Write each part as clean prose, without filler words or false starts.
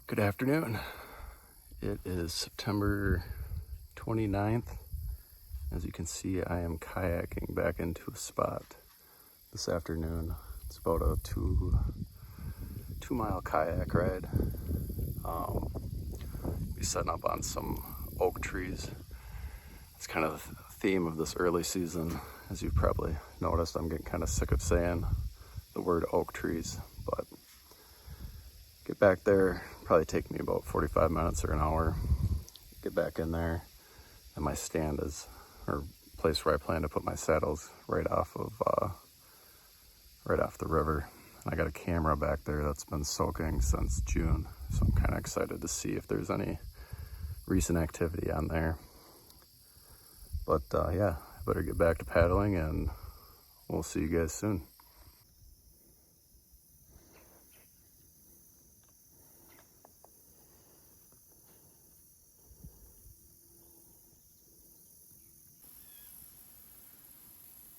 Good afternoon. It is September 29th. As you can see, I am kayaking back into a spot this afternoon. It's about a two-mile kayak ride. Be setting up on some oak trees. It's kind of the theme of this early season. As you've probably noticed, I'm getting kind of sick of saying the word oak trees, but get back there, probably take me about 45 minutes or an hour. Get back in there, and my stand is, or place where I plan to put my saddles, right off the river. I got a camera back there that's been soaking since June, so I'm kind of excited to see if there's any recent activity on there. But yeah, I better get back to paddling, and we'll see you guys soon.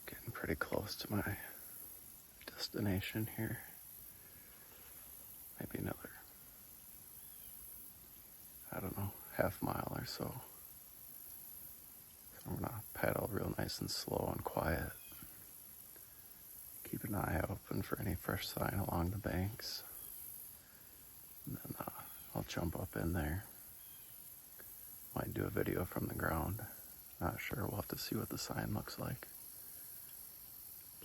Getting pretty close to my destination here. Maybe another, I don't know, half mile or so. I'm gonna paddle real nice and slow and quiet. Keep an eye open for any fresh sign along the banks. And then I'll jump up in there. Might do a video from the ground. Not sure, we'll have to see what the sign looks like.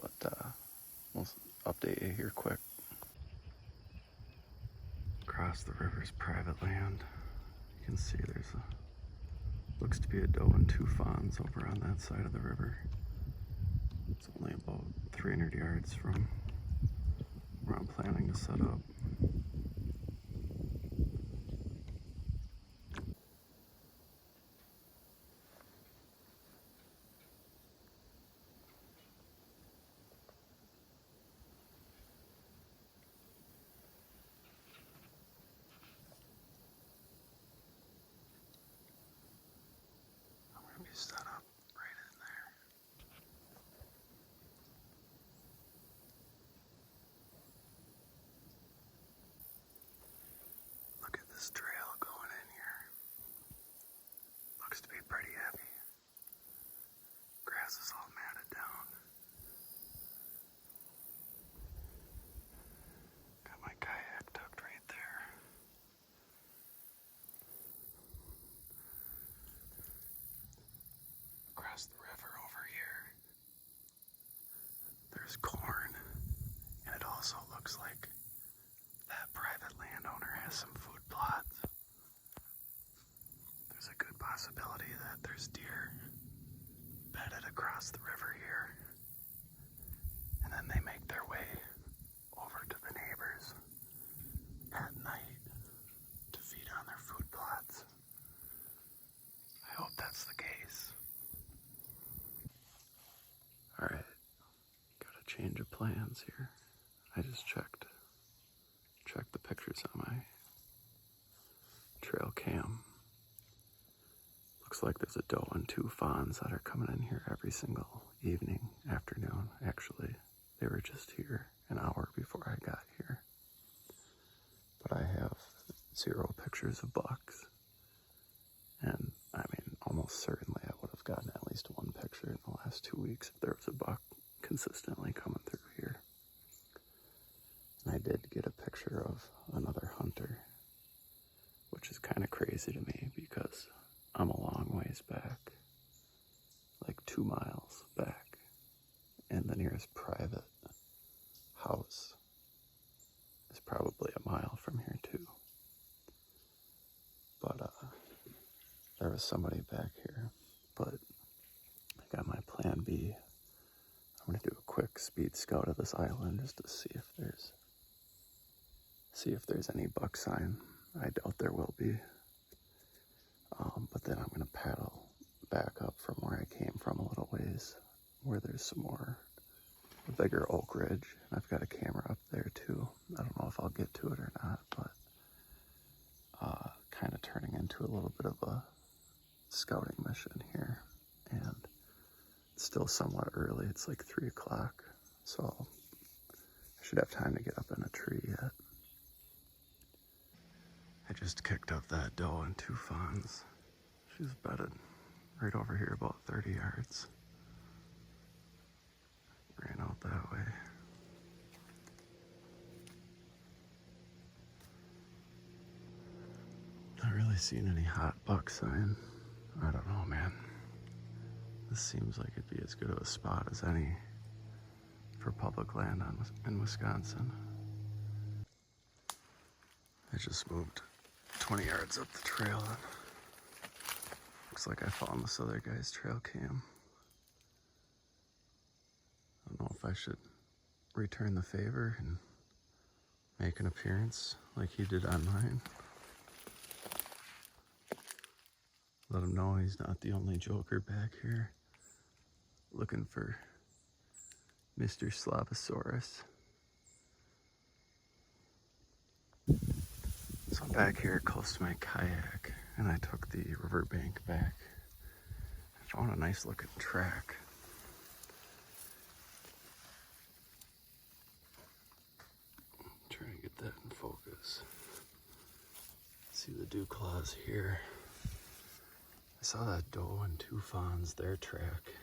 But we'll update you here quick. Across the river's private land. You can see there's looks to be a doe and two fawns over on that side of the river. It's only about 300 yards from where I'm planning to set up. I'm going to be set up right in there. Look at this trail going in here. Looks to be pretty heavy. Grass is all matted down. Got my kayak tucked right there. Across the river over here, there's corn, and it also looks like that private landowner has some food plots. There's a good possibility that there's deer bedded across the river here, and then they make their way over to the neighbors at night to feed on their food plots. I hope that's the case. Alright, got a change of plans here. I just checked the pictures on my trail cam. Looks like there's a doe and two fawns that are coming in here every single evening, afternoon. Actually, they were just here an hour before I got here. But I have 0 pictures of bucks. And I mean, almost certainly I would have gotten at least one picture in the last 2 weeks if there was a buck consistently coming through here. And I did get a picture of another hunter, which is kind of crazy to me because I'm a long ways back, like 2 miles back, and the nearest private house is probably a mile from here too. But there was somebody back here, but I got my plan B. I'm gonna do a quick speed scout of this island just to see if there's any buck sign. I doubt there will be. But then I'm gonna paddle back up from where I came from a little ways, where there's a bigger oak ridge. And I've got a camera up there too. I don't know if I'll get to it or not, but kind of turning into a little bit of a scouting mission here. And it's still somewhat early. It's like 3 o'clock, so I should have time to get up in a tree yet. I just kicked up that doe and 2 fawns. She's bedded right over here about 30 yards. Ran out that way. Not really seeing any hot buck sign. I don't know, man. This seems like it'd be as good of a spot as any for public land in Wisconsin. I just moved 20 yards up the trail and looks like I found this other guy's trail cam. I don't know if I should return the favor and make an appearance like he did on mine. Let him know he's not the only joker back here looking for Mr. Slavosaurus. So I'm back here close to my kayak, and I took the riverbank back. I found a nice looking track. Trying to get that in focus. See the dew claws here. I saw that doe and 2 fawns, their track.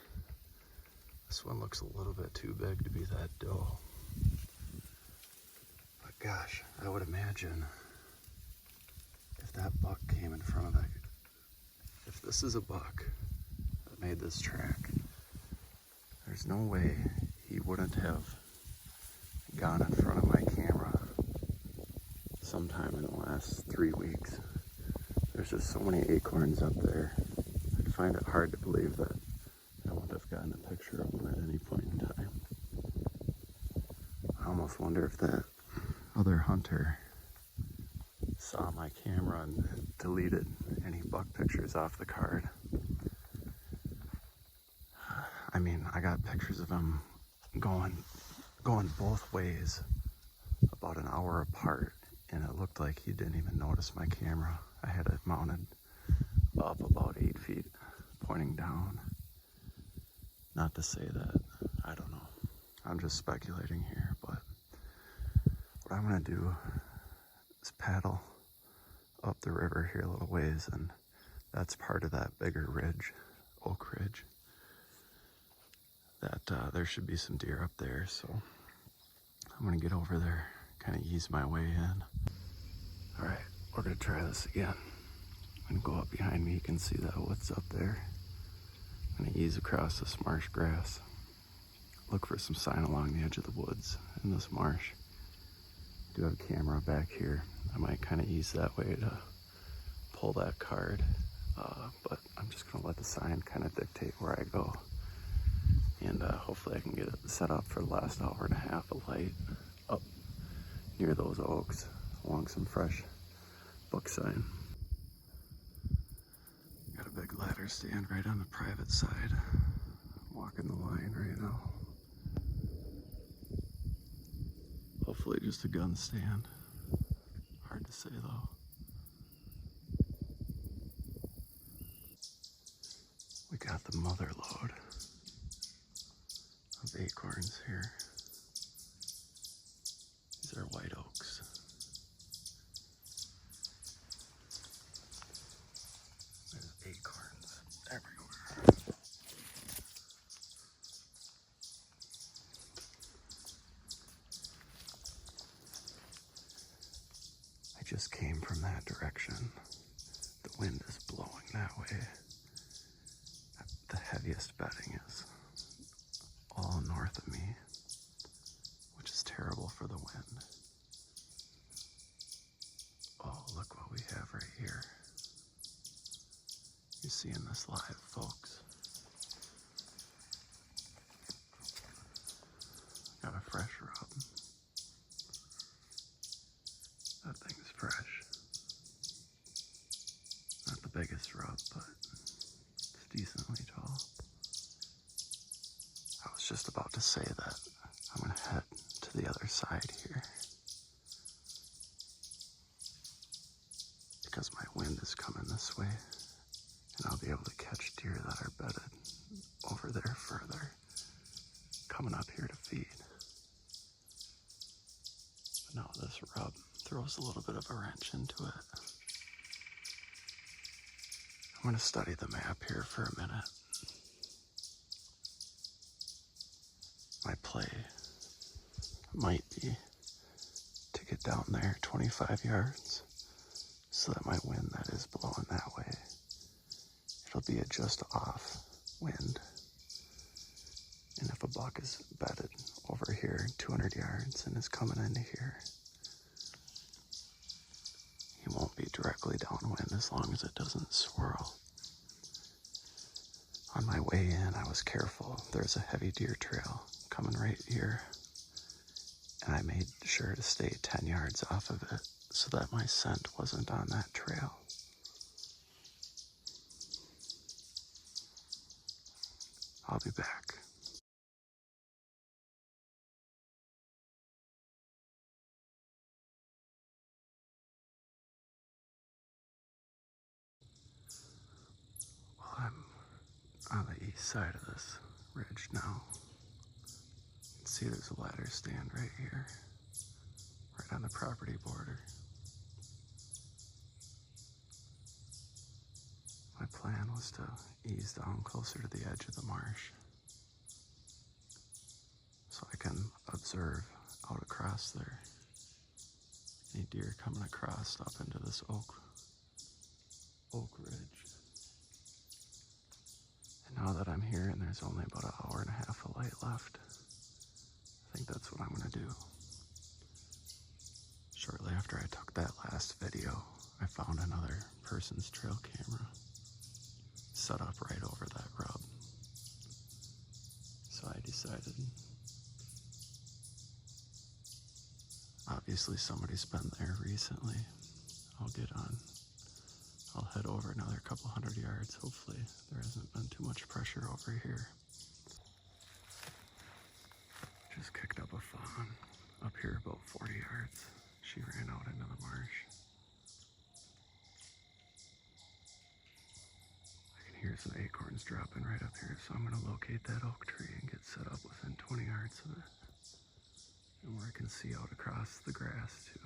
This one looks a little bit too big to be that doe. But gosh, I would imagine if that buck came in front of that, if this is a buck that made this track, there's no way he wouldn't have gone in front of my camera sometime in the last 3 weeks. There's just so many acorns up there. I'd find it hard to believe that I wouldn't have gotten a picture of him at any point in time. I almost wonder if that other hunter saw my camera and deleted any buck pictures off the card. I mean, I got pictures of him going both ways about an hour apart, and it looked like he didn't even notice my camera. I had it mounted up about 8 feet, pointing down. Not to say that, I don't know. I'm just speculating here, but what I'm gonna do is paddle up the river here a little ways, and that's part of that bigger ridge, oak ridge, that there should be some deer up there. So I'm gonna get over there, kind of ease my way in. All right, we're gonna try this again. I'm gonna go up behind me. You can see that what's up there. I'm gonna ease across this marsh grass. Look for some sign along the edge of the woods in this marsh. I do have a camera back here. I might kind of ease that way to pull that card, but I'm just gonna let the sign kind of dictate where I go. And hopefully I can get it set up for the last hour and a half of light up near those oaks along some fresh buck sign. Got a big ladder stand right on the private side. I'm walking the line right now. Hopefully just a gun stand. Hard to say though. We got the mother load of acorns here. These are white oaks. There's acorns everywhere. I just came from that direction. The wind is blowing that way. The heaviest bedding is all north of me, which is terrible for the wind. Oh, look what we have right here. You're seeing this live, folks. Got a fresh rub. That thing's fresh. Not the biggest rub, but it's decently tall. I was just about to say that I'm gonna head to the other side here, because my wind is coming this way, and I'll be able to catch deer that are bedded over there further, coming up here to feed. But now this rub throws a little bit of a wrench into it. I'm going to study the map here for a minute. My play might be to get down there 25 yards so that my wind that is blowing that way, it'll be a just off wind. And if a buck is bedded over here 200 yards and is coming into here, he won't be directly downwind as long as it doesn't swirl. On my way in, I was careful. There's a heavy deer trail coming right here, and I made sure to stay 10 yards off of it so that my scent wasn't on that trail. I'll be back. Well, I'm on the east side of this ridge now. You can see there's a ladder stand right here, right on the property border. My plan was to ease down closer to the edge of the marsh so I can observe out across there any deer coming across up into this oak ridge. And now that I'm here and there's only about an hour and a half of light left, I think that's what I'm gonna do. Shortly after I took that last video, I found another person's trail camera set up right over that rub. So I decided, obviously somebody's been there recently. I'll head over another couple hundred yards. Hopefully there hasn't been too much pressure over here. Just kicked up a fawn up here about 40 yards. She ran out into the marsh. I can hear some acorns dropping right up here, so I'm gonna locate that oak tree and get set up within 20 yards of it. And where I can see out across the grass too.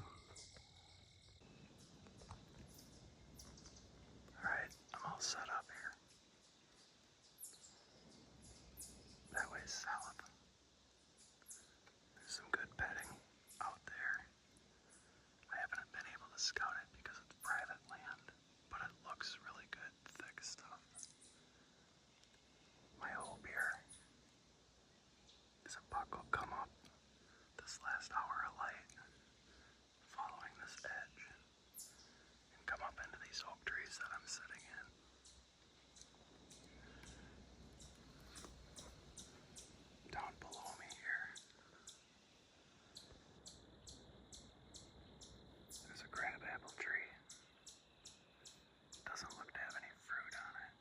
Alright, I'm all set up here. That way south. There's some good bedding out there. I haven't been able to scout it because it's private land, but it looks really good, thick stuff. My hope here is a buck will come up this last hour of light, following this edge, and come up into these oak trees that I'm sitting in. Down below me here, there's a crabapple tree. Doesn't look to have any fruit on it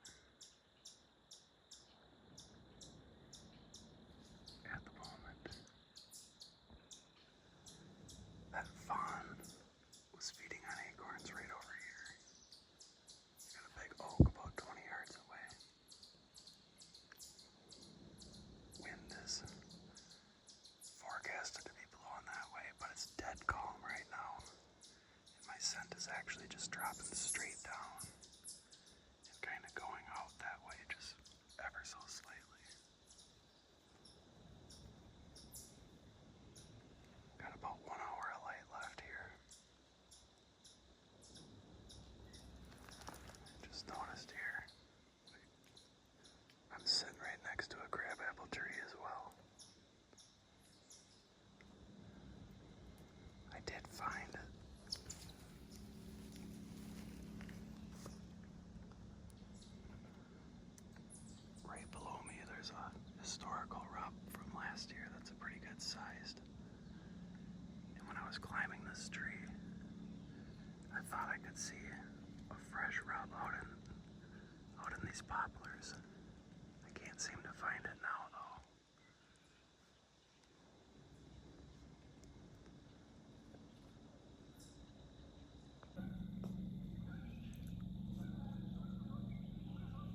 at the moment. That fawn was feeding on acorns right over here. Got a big oak about 20 yards away. Wind is forecasted to be blowing that way, but it's dead calm right now. And my scent is actually just dropping straight down and kind of going out that way just ever so slightly. Got about 1 hour of light left here. Just noticed here, I'm sitting right next to a crabapple tree as well. I did find it. Right below me, there's a historical rub from last year that's pretty good sized. And when I was climbing this tree, I thought I could see a fresh rub out in these poplars. I can't seem to find it now though.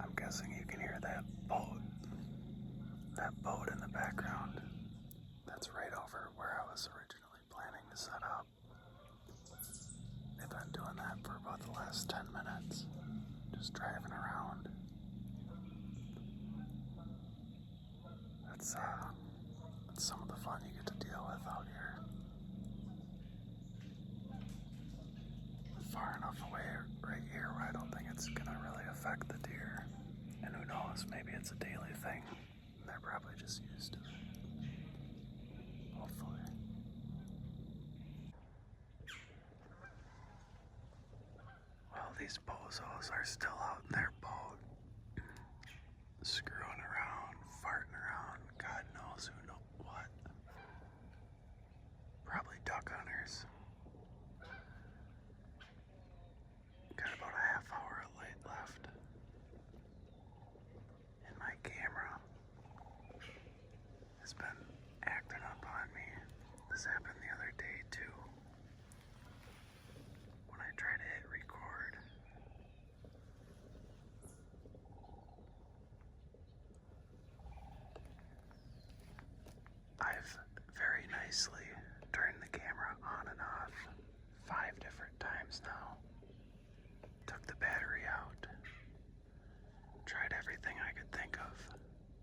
I'm guessing you can hear that boat. That boat in the background. That's right over where I was originally planning to set up. They've been doing that for about the last 10 minutes. just driving around. That's some of the fun you get to deal with out here. Far enough away right here where I don't think it's gonna really affect the deer. And who knows, maybe it's a daily thing. They're probably just used to it. Hopefully. Well, these bozos are still out in their boat, screwing around, farting around, God knows who knows what. Probably duck hunters. Got about a half hour of light left. And my camera has been acting up on me. This happened the other day too. When I try to hit record. I've very nicely turned the camera on and off 5 different times now. Took the battery out. Tried everything I could think of,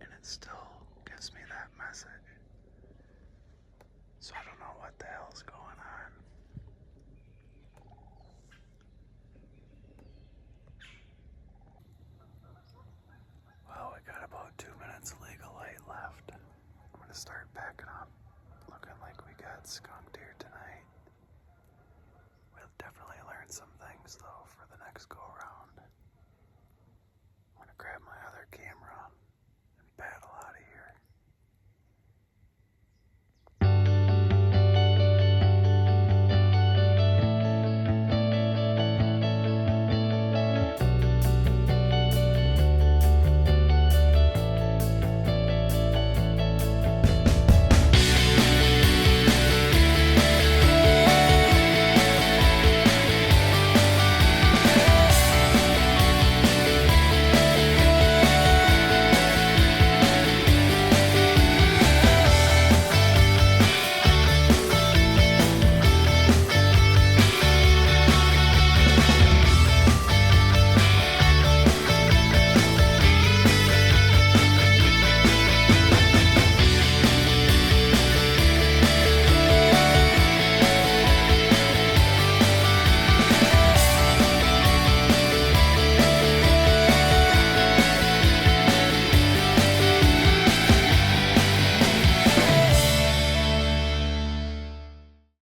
and it still gives me that message. So I don't know what the hell's going on. Well, we got about 2 minutes of legal light left. I'm gonna start packing up. Looking like we got skunk deer tonight. We'll definitely learn some things though for the next go around. I'm gonna grab my other camera